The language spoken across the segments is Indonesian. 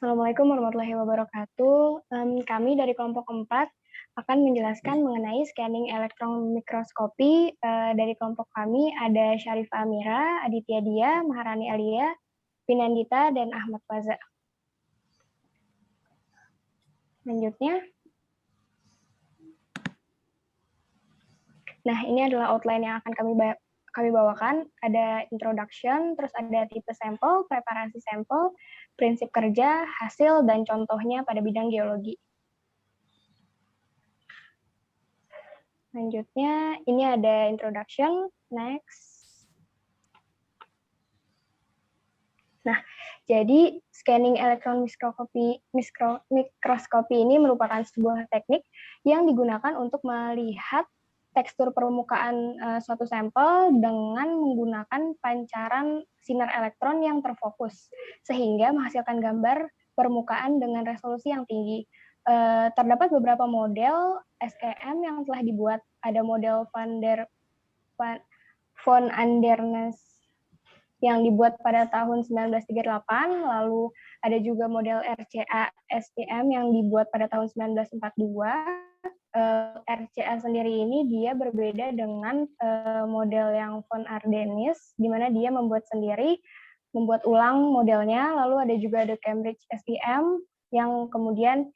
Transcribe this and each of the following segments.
Assalamualaikum warahmatullahi wabarakatuh. Kami dari kelompok 4 akan menjelaskan mengenai scanning elektron mikroskopi. Dari kelompok kami ada Syarifah Amira, Aditya Dia, Maharani Alia, Pinandita, dan Ahmad Faza. Selanjutnya. Nah, ini adalah outline yang akan kami bawakan. Ada introduction, terus ada tipe sampel, preparasi sampel, prinsip kerja, hasil, dan contohnya pada bidang geologi. Selanjutnya, ini ada introduction, next. Nah, jadi scanning elektron mikroskopi ini merupakan sebuah teknik yang digunakan untuk melihat tekstur permukaan suatu sampel dengan menggunakan pancaran sinar elektron yang terfokus, sehingga menghasilkan gambar permukaan dengan resolusi yang tinggi. Terdapat beberapa model SEM yang telah dibuat. Ada model von Andernes yang dibuat pada tahun 1938, lalu ada juga model RCA STM yang dibuat pada tahun 1942. RCA sendiri ini dia berbeda dengan model yang von Ardennis, di mana dia membuat ulang modelnya. Lalu ada juga The Cambridge SEM yang kemudian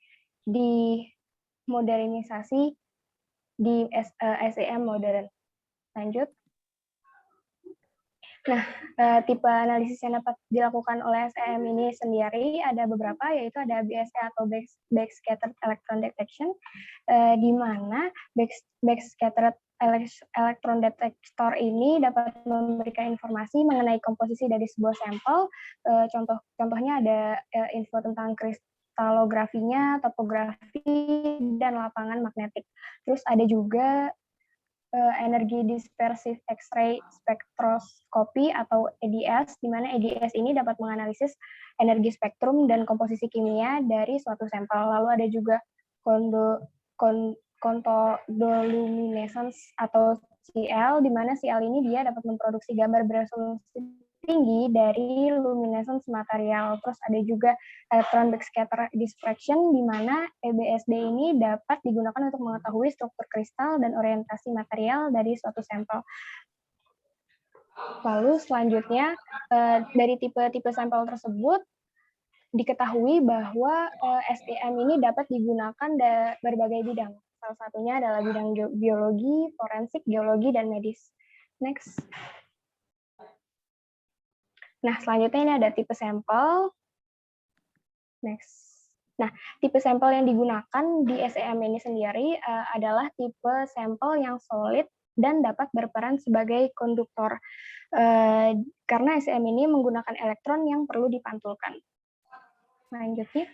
dimodernisasi di SEM modern. Lanjut. Nah, tipe analisis yang dapat dilakukan oleh SEM ini sendiri ada beberapa, yaitu ada BSE atau Backscattered Electron Detection, di mana Backscattered Electron Detector ini dapat memberikan informasi mengenai komposisi dari sebuah sampel. Contohnya ada info tentang kristalografinya, topografi, dan lapangan magnetik. Terus ada juga energi dispersif X-ray spektroskopi atau EDS, di mana EDS ini dapat menganalisis energi spektrum dan komposisi kimia dari suatu sampel. Lalu ada juga kontoluminescence atau CL, di mana CL ini dia dapat memproduksi gambar beresolusi tinggi dari luminescence material. Terus ada juga electron backscatter diffraction, di mana EBSD ini dapat digunakan untuk mengetahui struktur kristal dan orientasi material dari suatu sampel. Lalu selanjutnya, dari tipe-tipe sampel tersebut, diketahui bahwa SEM ini dapat digunakan berbagai bidang. Salah satunya adalah bidang biologi, forensik, geologi, dan medis. Next. Nah, selanjutnya ini ada tipe sampel. Next. Nah, tipe sampel yang digunakan di SEM ini sendiri adalah tipe sampel yang solid dan dapat berperan sebagai konduktor. Karena SEM ini menggunakan elektron yang perlu dipantulkan. Selanjutnya.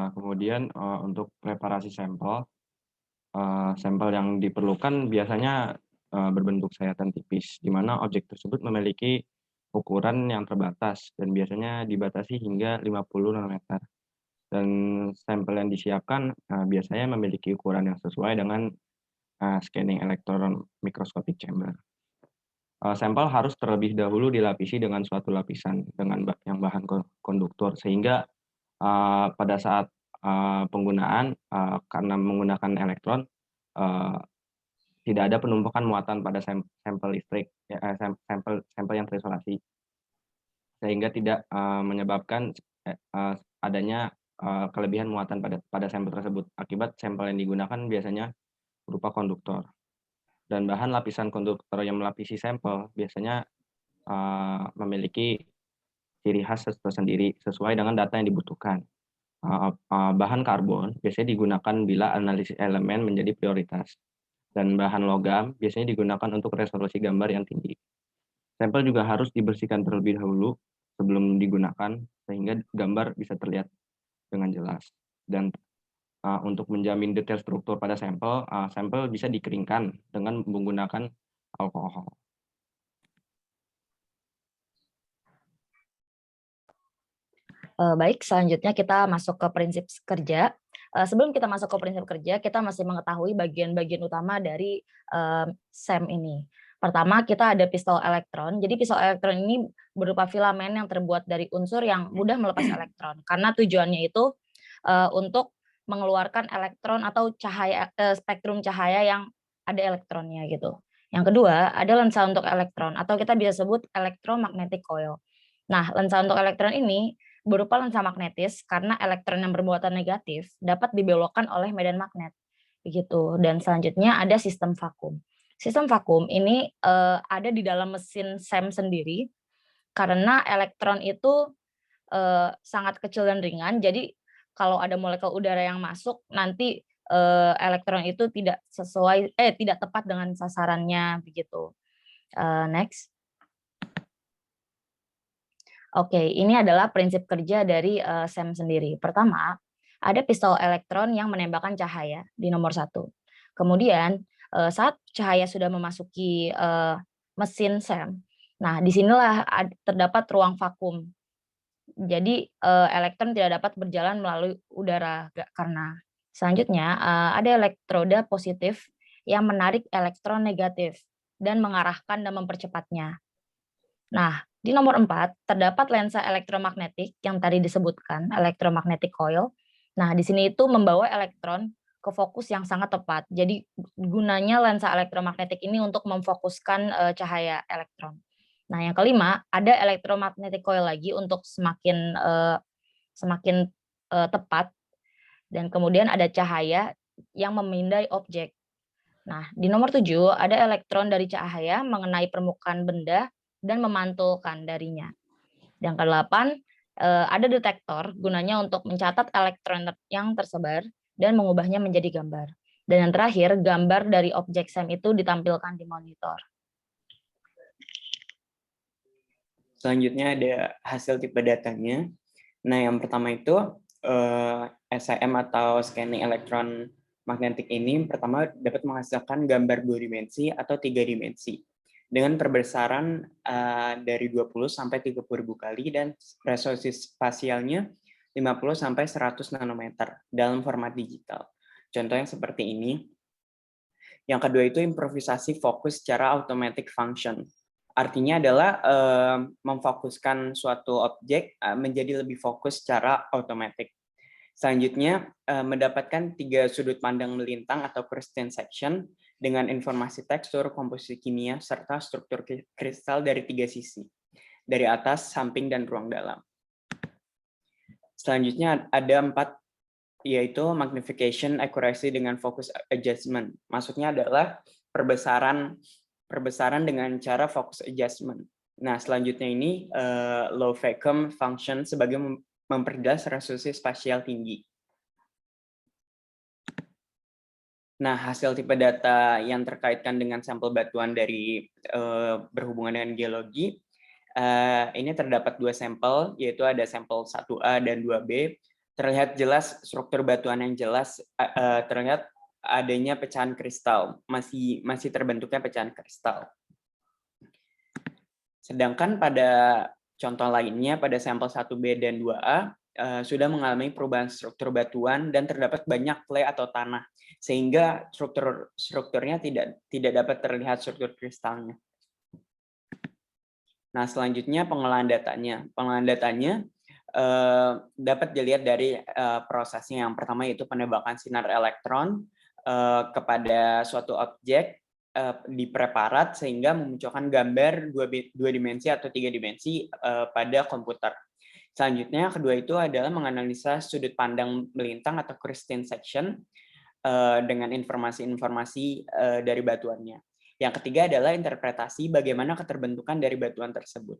Kemudian untuk preparasi sampel, sampel yang diperlukan biasanya berbentuk sayatan tipis, di mana objek tersebut memiliki ukuran yang terbatas dan biasanya dibatasi hingga 50 nanometer. Dan sampel yang disiapkan biasanya memiliki ukuran yang sesuai dengan scanning elektron microscopic chamber. Sampel harus terlebih dahulu dilapisi dengan suatu lapisan dengan yang bahan konduktor, sehingga pada saat penggunaan karena menggunakan elektron tidak ada penumpukan muatan pada sampel listrik, sampel yang terisolasi, sehingga tidak menyebabkan adanya kelebihan muatan pada sampel tersebut. Akibat sampel yang digunakan biasanya berupa konduktor, dan bahan lapisan konduktor yang melapisi sampel biasanya memiliki ciri khas tersendiri sesuai dengan data yang dibutuhkan. Bahan karbon biasanya digunakan bila analisis elemen menjadi prioritas, dan bahan logam biasanya digunakan untuk resolusi gambar yang tinggi. Sampel juga harus dibersihkan terlebih dahulu sebelum digunakan, sehingga gambar bisa terlihat dengan jelas. Dan untuk menjamin detail struktur pada sampel, sampel bisa dikeringkan dengan menggunakan alkohol. Baik, selanjutnya kita masuk ke prinsip kerja. Sebelum kita masuk ke prinsip kerja, kita masih mengetahui bagian-bagian utama dari SEM ini. Pertama, kita ada pistol elektron. Jadi pistol elektron ini berupa filamen yang terbuat dari unsur yang mudah melepas elektron. Karena tujuannya itu untuk mengeluarkan elektron atau cahaya spektrum cahaya yang ada elektronnya gitu. Yang kedua, ada lensa untuk elektron atau kita bisa sebut electromagnetic coil. Nah, lensa untuk elektron ini berupa lensa magnetis karena elektron yang bermuatan negatif dapat dibelokkan oleh medan magnet. Begitu. Dan selanjutnya ada sistem vakum. Sistem vakum ini ada di dalam mesin SEM sendiri karena elektron itu sangat kecil dan ringan. Jadi kalau ada molekul udara yang masuk nanti elektron itu tidak tepat dengan sasarannya begitu. Next. Oke, ini adalah prinsip kerja dari SEM sendiri. Pertama, ada pistol elektron yang menembakkan cahaya di nomor 1. Kemudian, saat cahaya sudah memasuki mesin SEM, nah disinilah terdapat ruang vakum. Jadi, elektron tidak dapat berjalan melalui udara karena. Selanjutnya, ada elektroda positif yang menarik elektron negatif dan mengarahkan dan mempercepatnya. Nah, di nomor 4, terdapat lensa elektromagnetik yang tadi disebutkan, electromagnetic coil. Nah, di sini itu membawa elektron ke fokus yang sangat tepat. Jadi, gunanya lensa elektromagnetik ini untuk memfokuskan cahaya elektron. Nah, yang kelima, ada electromagnetic coil lagi untuk semakin tepat. Dan kemudian ada cahaya yang memindai objek. Nah, di nomor 7, ada elektron dari cahaya mengenai permukaan benda dan memantulkan darinya. Yang ke-8, ada detektor gunanya untuk mencatat elektron yang tersebar dan mengubahnya menjadi gambar. Dan yang terakhir, gambar dari objek SEM itu ditampilkan di monitor. Selanjutnya ada hasil tipe datanya. Nah, yang pertama itu SEM atau scanning electron magnetic ini pertama dapat menghasilkan gambar 2 dimensi atau 3 dimensi dengan perbesaran dari 20 sampai 30.000 kali dan resolusi spasialnya 50 sampai 100 nanometer dalam format digital. Contohnya seperti ini. Yang kedua itu improvisasi fokus secara automatic function. Artinya adalah memfokuskan suatu objek menjadi lebih fokus secara otomatis. Selanjutnya, mendapatkan 3 sudut pandang melintang atau crystalline section dengan informasi tekstur, komposisi kimia, serta struktur kristal dari 3 sisi, dari atas, samping, dan ruang dalam. Selanjutnya ada 4, yaitu magnification, accuracy dengan focus adjustment. Maksudnya adalah perbesaran dengan cara focus adjustment. Nah, selanjutnya ini low vacuum function sebagai memperjelas resolusi spasial tinggi. Nah, hasil tipe data yang terkaitkan dengan sampel batuan dari berhubungan dengan geologi, ini terdapat 2 sampel, yaitu ada sampel 1A dan 2B. Terlihat jelas struktur batuan yang jelas, terlihat adanya pecahan kristal, masih terbentuknya pecahan kristal. Sedangkan pada contoh lainnya, pada sampel 1B dan 2A, sudah mengalami perubahan struktur batuan dan terdapat banyak clay atau tanah, sehingga strukturnya tidak dapat terlihat struktur kristalnya. Nah, selanjutnya pengolahan datanya. Pengolahan datanya dapat dilihat dari prosesnya. Yang pertama yaitu penembakan sinar elektron kepada suatu objek di preparat sehingga memunculkan gambar 2 dimensi atau 3 dimensi pada komputer. Selanjutnya, kedua itu adalah menganalisa sudut pandang melintang atau crystalline section dengan informasi-informasi dari batuannya. Yang ketiga adalah interpretasi bagaimana keterbentukan dari batuan tersebut.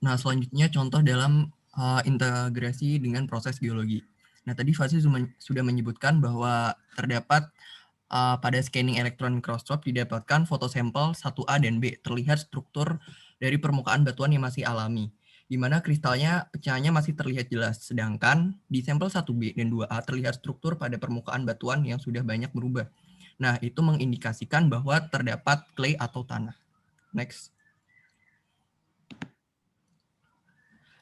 Nah, selanjutnya contoh dalam integrasi dengan proses geologi. Nah, tadi Fasi sudah menyebutkan bahwa terdapat pada scanning elektron microscope didapatkan foto sampel 1A dan B, terlihat struktur dari permukaan batuan yang masih alami, di mana kristalnya pecahannya masih terlihat jelas, sedangkan di sampel 1B dan 2A terlihat struktur pada permukaan batuan yang sudah banyak berubah. Nah, itu mengindikasikan bahwa terdapat clay atau tanah. Next.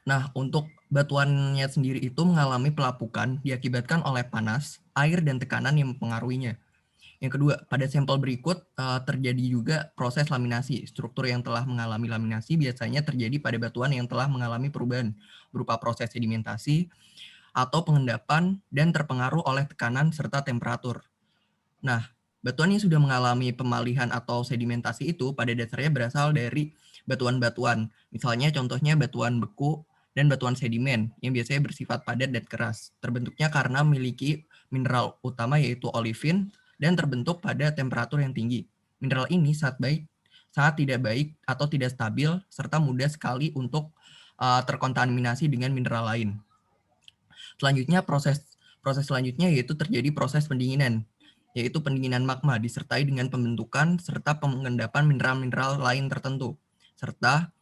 Nah, untuk batuannya sendiri itu mengalami pelapukan diakibatkan oleh panas, air, dan tekanan yang mempengaruhinya. Yang kedua, pada sampel berikut terjadi juga proses laminasi. Struktur yang telah mengalami laminasi biasanya terjadi pada batuan yang telah mengalami perubahan berupa proses sedimentasi atau pengendapan dan terpengaruh oleh tekanan serta temperatur. Nah, batuan yang sudah mengalami pemalihan atau sedimentasi itu pada dasarnya berasal dari batuan-batuan. Misalnya contohnya batuan beku dan batuan sedimen yang biasanya bersifat padat dan keras. Terbentuknya karena memiliki mineral utama yaitu olivin dan terbentuk pada temperatur yang tinggi. Mineral ini sangat tidak baik atau tidak stabil serta mudah sekali untuk terkontaminasi dengan mineral lain. Selanjutnya proses selanjutnya yaitu terjadi proses pendinginan, yaitu pendinginan magma disertai dengan pembentukan serta pengendapan mineral-mineral lain tertentu. Serta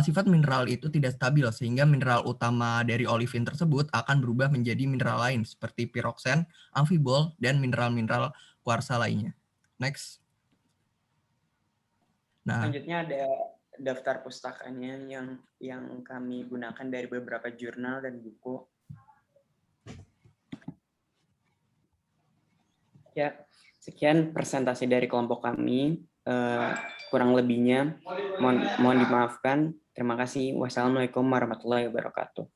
sifat mineral itu tidak stabil sehingga mineral utama dari olivin tersebut akan berubah menjadi mineral lain seperti piroksen, amfibol, dan mineral-mineral kuarsa lainnya. Next. Nah, Selanjutnya ada daftar pustakanya yang kami gunakan dari beberapa jurnal dan buku. Ya, sekian presentasi dari kelompok kami. Kurang lebihnya mohon dimaafkan. Terima kasih. Wassalamualaikum warahmatullahi wabarakatuh.